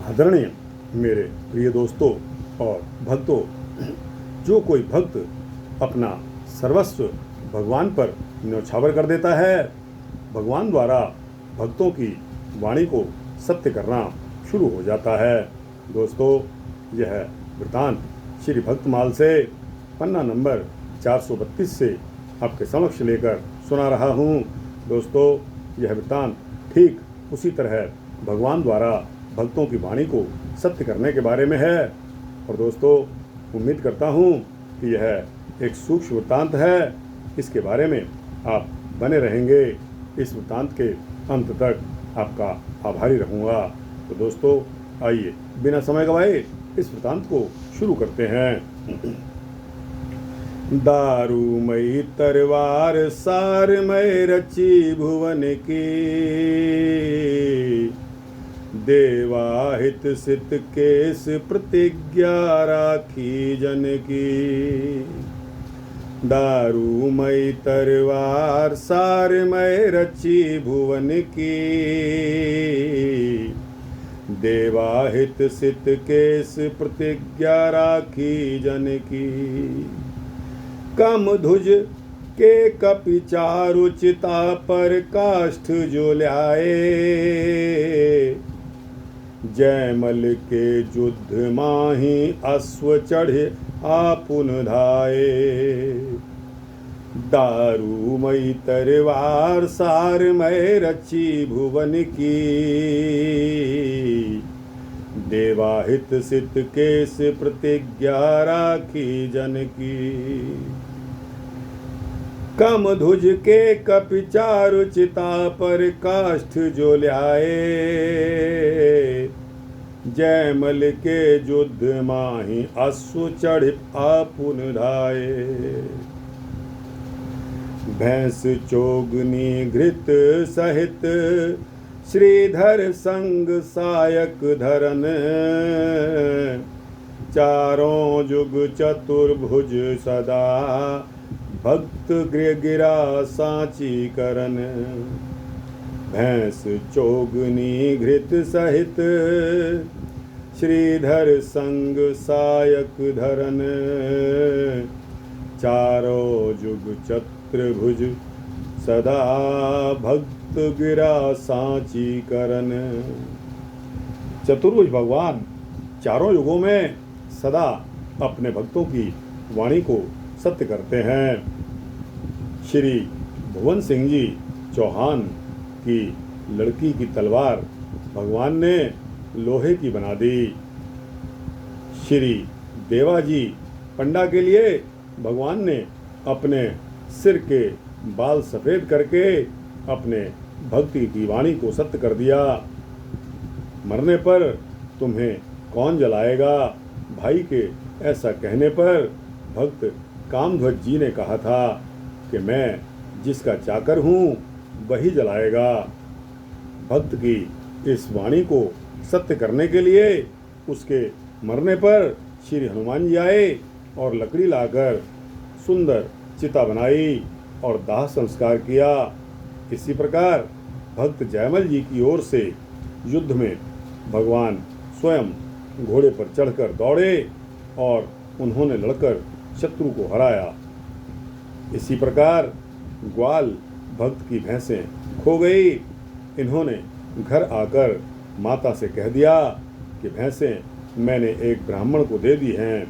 आदरणीय मेरे प्रिय दोस्तों और भक्तों, जो कोई भक्त अपना सर्वस्व भगवान पर न्यौछावर कर देता है, भगवान द्वारा भक्तों की वाणी को सत्य करना शुरू हो जाता है। दोस्तों, यह वृतांत श्री भक्तमाल से पन्ना नंबर 432 से आपके समक्ष लेकर सुना रहा हूँ। दोस्तों, यह वृतांत ठीक उसी तरह भगवान द्वारा भक्तों की वाणी को सत्य करने के बारे में है। और दोस्तों, उम्मीद करता हूँ कि यह एक सूक्ष्म वृत्तांत है। इसके बारे में आप बने रहेंगे। इस वृत्तांत के अंत तक आपका आभारी रहूँगा। तो दोस्तों, आइए बिना समय गवाए इस वृत्तांत को शुरू करते हैं। दारूमयी तरवार सारमय रची भुवन की, देवाहित सित केस प्रतिज्ञा राखी जन की। दारूमयी तरवार सारमय रची भुवन की, देवाहित सित केस प्रतिज्ञा राखी जन की। कम ध्वज के कपि चारु चिता पर काष्ठ जो ल्याए, जयमल के युद्ध माही अश्व चढ़े आपुन धाये। दारूमयी तरवार सारमय रची भुवन की, देवाहित सित केस प्रतिज्ञा राखी जन की। कम ध्वज के कपि चारु चिता पर काष्ठ जो ल्याए, जयमल के युद्ध माही अश्व चढ़ आपुन धाये। भैंस चोगनी घृत सहित श्रीधर संग सायक धरन, चारों जुग चतुर्भुज सदा भक्त गिरा सांची करन। भैंस चोगनी घृत सहित श्रीधर संग सायक धरन, चारों जुग चतुर्भुज सदा भक्त गिरा सांची करन। चतुर्भुज भगवान चारों युगों में सदा अपने भक्तों की वाणी को सत्य करते हैं। श्री भुवन सिंह जी चौहान की लड़की की तलवार भगवान ने लोहे की बना दी। श्री देवाजी पंडा के लिए भगवान ने अपने सिर के बाल सफ़ेद करके अपने भक्ति की वाणी को सत्य कर दिया। मरने पर तुम्हें कौन जलाएगा? भाई के ऐसा कहने पर भक्त कामध्वज जी ने कहा था कि मैं जिसका चाकर हूँ वही जलाएगा। भक्त की इस वाणी को सत्य करने के लिए उसके मरने पर श्री हनुमान जी आए और लकड़ी लाकर सुंदर चिता बनाई और दाह संस्कार किया। इसी प्रकार भक्त जयमल जी की ओर से युद्ध में भगवान स्वयं घोड़े पर चढ़कर दौड़े और उन्होंने लड़कर शत्रु को हराया। इसी प्रकार ग्वाल भक्त की भैंसें खो गई। इन्होंने घर आकर माता से कह दिया कि भैंसें मैंने एक ब्राह्मण को दे दी हैं।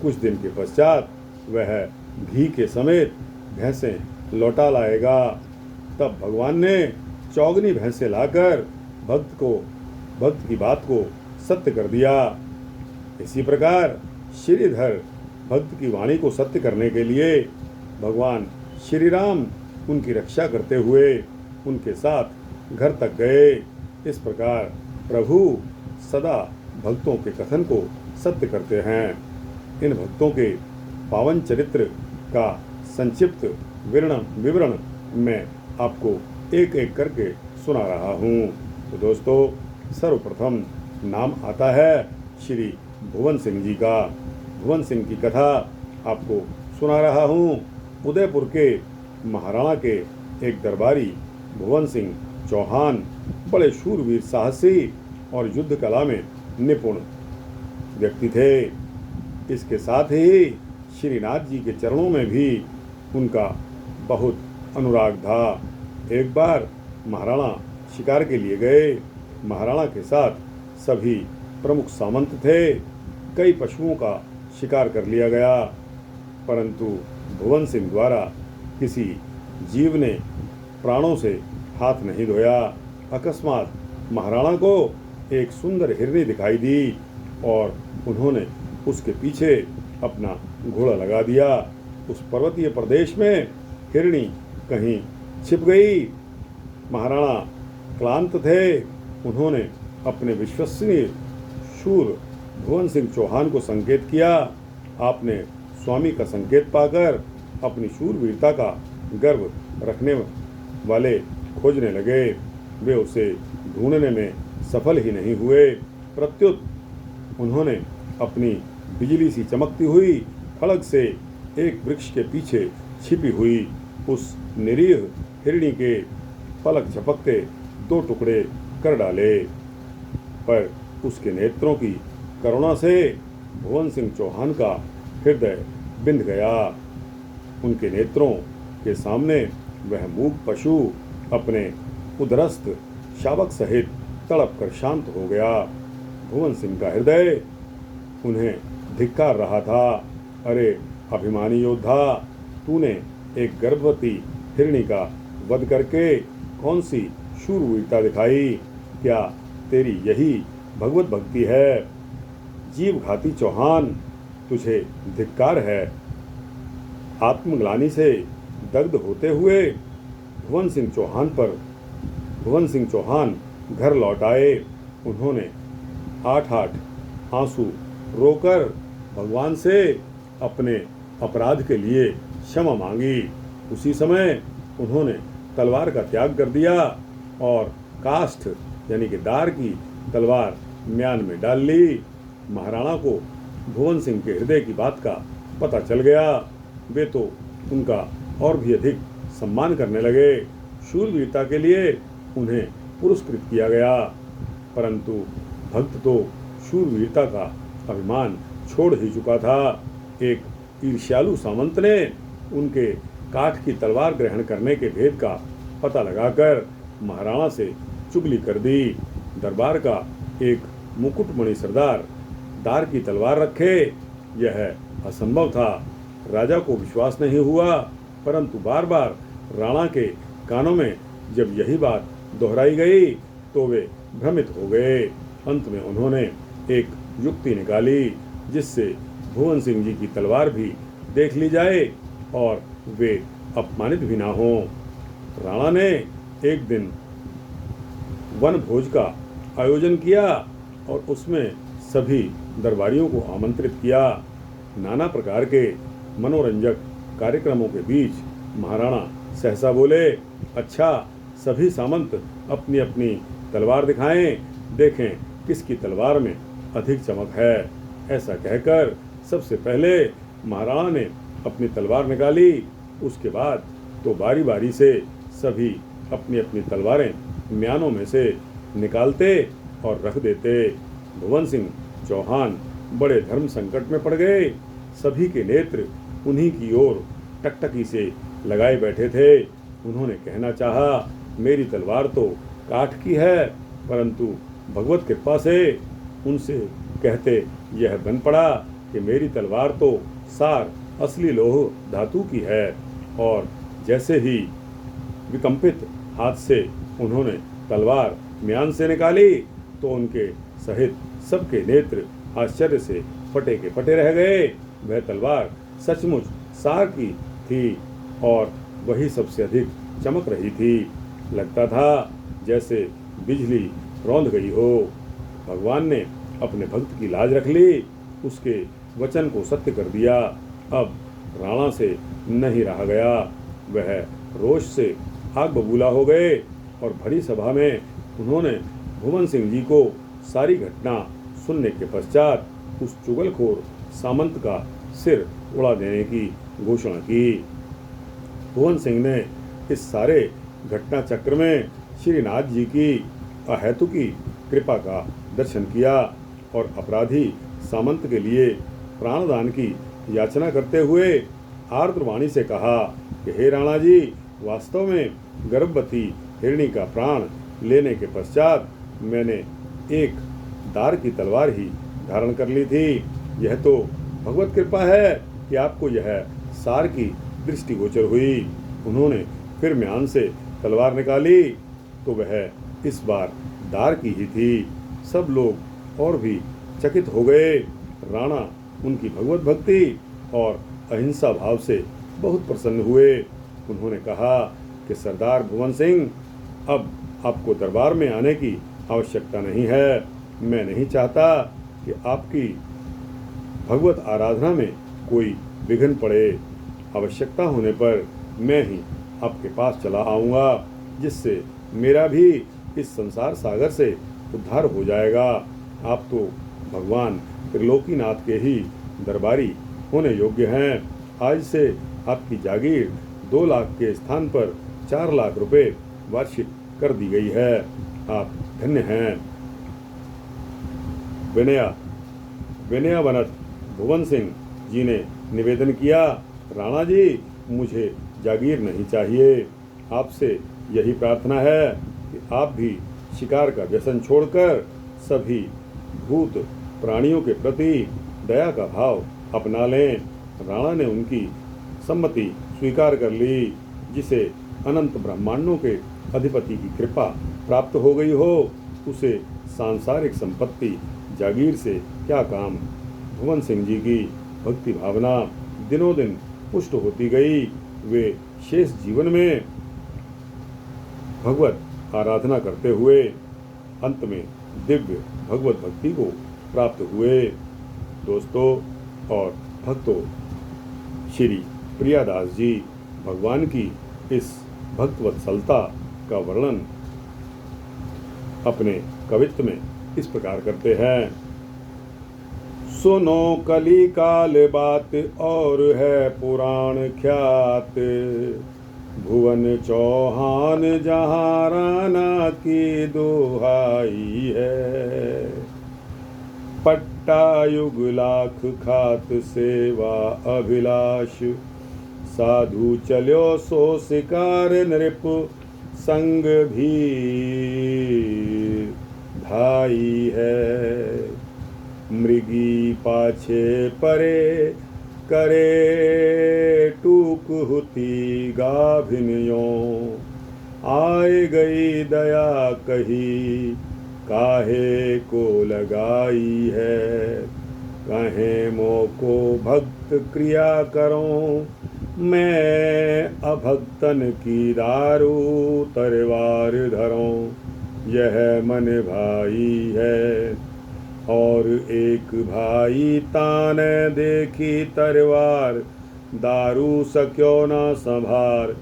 कुछ दिन के पश्चात वह घी के समेत भैंसें लौटा लाएगा। तब भगवान ने चौगनी भैंसें लाकर भक्त की बात को सत्य कर दिया। इसी प्रकार श्रीधर भक्त की वाणी को सत्य करने के लिए भगवान श्री राम उनकी रक्षा करते हुए उनके साथ घर तक गए। इस प्रकार प्रभु सदा भक्तों के कथन को सत्य करते हैं। इन भक्तों के पावन चरित्र का संक्षिप्त विवरण मैं आपको एक एक करके सुना रहा हूँ। तो दोस्तों, सर्वप्रथम नाम आता है श्री भुवन सिंह जी का। भुवन सिंह की कथा आपको सुना रहा हूँ। उदयपुर के महाराणा के एक दरबारी भुवन सिंह चौहान बड़े शूरवीर साहसी और युद्ध कला में निपुण व्यक्ति थे। इसके साथ ही श्रीनाथ जी के चरणों में भी उनका बहुत अनुराग था। एक बार महाराणा शिकार के लिए गए। महाराणा के साथ सभी प्रमुख सामंत थे। कई पशुओं का शिकार कर लिया गया, परंतु भुवन सिंह द्वारा किसी जीव ने प्राणों से हाथ नहीं धोया। अकस्मात महाराणा को एक सुंदर हिरनी दिखाई दी और उन्होंने उसके पीछे अपना घोड़ा लगा दिया। उस पर्वतीय प्रदेश में हिरनी कहीं छिप गई। महाराणा क्लांत थे। उन्होंने अपने विश्वसनीय शूर भुवन सिंह चौहान को संकेत किया। आपने स्वामी का संकेत पाकर अपनी शूरवीरता का गर्व रखने वाले खोजने लगे। वे उसे ढूंढने में सफल ही नहीं हुए। प्रत्युत उन्होंने अपनी बिजली सी चमकती हुई फड़क से एक वृक्ष के पीछे छिपी हुई उस निरीह हिरणी के पलक झपकते 2 टुकड़े कर डाले। पर उसके नेत्रों की करुणा से भुवन सिंह चौहान का हृदय बिंध गया। उनके नेत्रों के सामने वह मूक पशु अपने उदरस्त शावक सहित तड़प कर शांत हो गया। भुवन सिंह का हृदय उन्हें धिक्कार रहा था। अरे अभिमानी योद्धा, तूने एक गर्भवती हिरणी का वध करके कौन सी शूरवीरता दिखाई? क्या तेरी यही भगवत भक्ति है? जीवघाती चौहान, तुझे धिक्कार है। आत्मग्लानि से दग्ध होते हुए भुवन सिंह चौहान घर लौट आए। उन्होंने 8 आंसू रोकर भगवान से अपने अपराध के लिए क्षमा मांगी। उसी समय उन्होंने तलवार का त्याग कर दिया और काष्ठ यानी कि दार की तलवार म्यान में डाल ली। महाराणा को भुवन सिंह के हृदय की बात का पता चल गया। वे तो उनका और भी अधिक सम्मान करने लगे। शूरवीरता के लिए उन्हें पुरस्कृत किया गया, परंतु भक्त तो शूरवीरता का अभिमान छोड़ ही चुका था। एक ईर्ष्यालु सामंत ने उनके काठ की तलवार ग्रहण करने के भेद का पता लगाकर महाराणा से चुगली कर दी। दरबार का एक मुकुटमणि सरदार दार की तलवार रखे, यह असंभव था। राजा को विश्वास नहीं हुआ, परंतु बार बार राणा के कानों में जब यही बात दोहराई गई तो वे भ्रमित हो गए। अंत में उन्होंने एक युक्ति निकाली जिससे भुवन सिंह जी की तलवार भी देख ली जाए और वे अपमानित भी ना हों। राणा ने एक दिन वन भोज का आयोजन किया और उसमें सभी दरबारियों को आमंत्रित किया। नाना प्रकार के मनोरंजक कार्यक्रमों के बीच महाराणा सहसा बोले, अच्छा, सभी सामंत अपनी अपनी तलवार दिखाएं, देखें किसकी तलवार में अधिक चमक है। ऐसा कहकर सबसे पहले महाराणा ने अपनी तलवार निकाली। उसके बाद तो बारी बारी से सभी अपनी अपनी तलवारें म्यानों में से निकालते और रख देते। भुवन सिंह चौहान बड़े धर्म संकट में पड़ गए। सभी के नेत्र उन्हीं की ओर टकटकी से लगाए बैठे थे। उन्होंने कहना चाहा, मेरी तलवार तो काठ की है, परंतु भगवत कृपा से उनसे कहते यह बन पड़ा कि मेरी तलवार तो सार असली लोह धातु की है। और जैसे ही विकंपित हाथ से उन्होंने तलवार म्यान से निकाली तो उनके सहित सबके नेत्र आश्चर्य से फटे के फटे रह गए। वह तलवार सचमुच सार की थी और वही सबसे अधिक चमक रही थी। लगता था जैसे बिजली रौंद गई हो। भगवान ने अपने भक्त की लाज रख ली, उसके वचन को सत्य कर दिया। अब राणा से नहीं रहा गया। वह रोष से आग बबूला हो गए और भरी सभा में उन्होंने भुवन सिंह जी को सारी घटना सुनने के पश्चात उस चुगलखोर सामंत का सिर उड़ा देने की घोषणा की। भुवन सिंह ने इस सारे घटना चक्र में श्रीनाथ जी की अहेतुकी कृपा का दर्शन किया और अपराधी सामंत के लिए प्राणदान की याचना करते हुए आर्द्र वाणी से कहा कि हे राणा जी, वास्तव में गर्भवती हिरणी का प्राण लेने के पश्चात मैंने एक दार की तलवार ही धारण कर ली थी। यह तो भगवत कृपा है कि आपको यह सार की दृष्टिगोचर हुई। उन्होंने फिर म्यान से तलवार निकाली तो वह इस बार दार की ही थी। सब लोग और भी चकित हो गए। राणा उनकी भगवत भक्ति और अहिंसा भाव से बहुत प्रसन्न हुए। उन्होंने कहा कि सरदार भुवन सिंह, अब आपको दरबार में आने की आवश्यकता नहीं है। मैं नहीं चाहता कि आपकी भगवत आराधना में कोई विघ्न पड़े। आवश्यकता होने पर मैं ही आपके पास चला आऊँगा, जिससे मेरा भी इस संसार सागर से उद्धार हो जाएगा। आप तो भगवान त्रिलोकीनाथ के ही दरबारी होने योग्य हैं। आज से आपकी जागीर 2 लाख के स्थान पर 4 लाख रुपए वार्षिक कर दी गई है। आप धन्य हैं। विनयावनत भुवन सिंह जी ने निवेदन किया, राणा जी, मुझे जागीर नहीं चाहिए। आपसे यही प्रार्थना है कि आप भी शिकार का व्यसन छोड़कर सभी भूत प्राणियों के प्रति दया का भाव अपना लें। राणा ने उनकी सम्मति स्वीकार कर ली। जिसे अनंत ब्रह्मांडों के अधिपति की कृपा प्राप्त हो गई हो, उसे सांसारिक संपत्ति जागीर से क्या काम। भुवन सिंह जी की भक्ति भावना दिनों दिन पुष्ट होती गई। वे शेष जीवन में भगवत आराधना करते हुए अंत में दिव्य भगवत भक्ति को प्राप्त हुए। दोस्तों और भक्तों, श्री प्रियादास जी भगवान की इस भक्तवत्सलता का वर्णन अपने कवित्व में इस प्रकार करते हैं। सुनो कली काल बात और है पुराण ख्यात, भुवन चौहान जहाँ राणा की दोहाई है। पट्टा युग लाख खात सेवा अभिलाष, साधु चलो सो शिकार नृप संग भी धाई है। मृगी पाछे परे करे टूक हुती गाभिनियों, आए गई दया कही काहे को लगाई है। कहें मोको भक्त क्रिया करो, मैं अभक्तन की दारू तरवार धरों। यह मन भाई है और एक भाई ताने देखी तरवार, दारू सक्यो न संभार,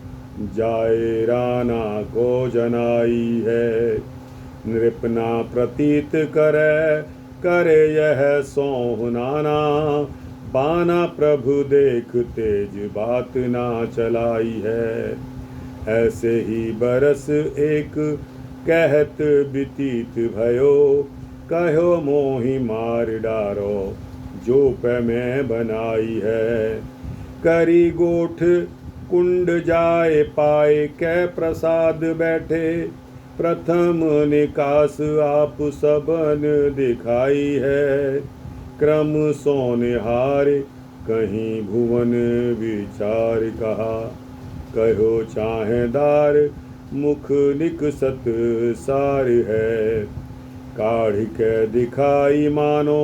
जाए राणा को जनाई है। नृपना प्रतीत करे यह सोहनाना, बाना प्रभु देख तेज बात ना चलाई है। ऐसे ही बरस एक कहत बितीत भयो, कहो मोहि मार डारो जो पे में बनाई है। करी गोठ कुंड जाए पाए कै प्रसाद बैठे, प्रथम निकास आप सबन दिखाई है। क्रम सोनिहार कहीं भुवन विचार कहा, कहो चाहेदार मुख निकसत सार है। काढ़ के दिखाई मानो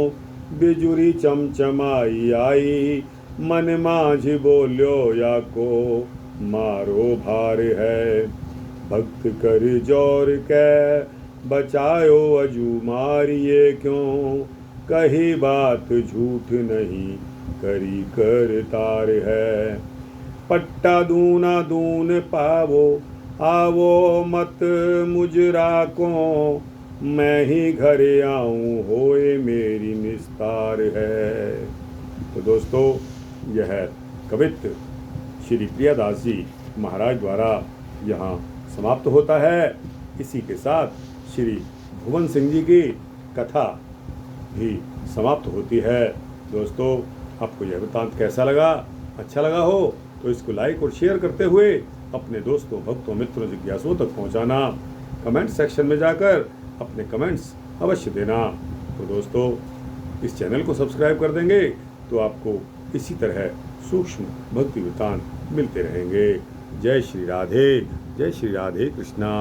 बिजुरी चमचमाई आई, मन माझ बोल्यो या को मारो भार है। भक्त कर जोर के बचायो अजू मारिए क्यों, कही बात झूठ नहीं करी कर तार है। पट्टा दूना दून पावो आवो मत मुजरा को, मैं ही घरे आऊं होए मेरी निस्तार है। तो दोस्तों, यह कवित्व श्री प्रियादास जी महाराज द्वारा यहाँ समाप्त होता है। इसी के साथ श्री भुवन सिंह जी की कथा भी समाप्त होती है। दोस्तों, आपको यह वृत्तांत कैसा लगा? अच्छा लगा हो तो इसको लाइक और शेयर करते हुए अपने दोस्तों, भक्तों, मित्रों, जिज्ञासुओं तक पहुंचाना। कमेंट सेक्शन में जाकर अपने कमेंट्स अवश्य देना। तो दोस्तों, इस चैनल को सब्सक्राइब कर देंगे तो आपको इसी तरह सूक्ष्म भक्ति वृत्तांत मिलते रहेंगे। जय श्री राधे, जय श्री राधे कृष्णा।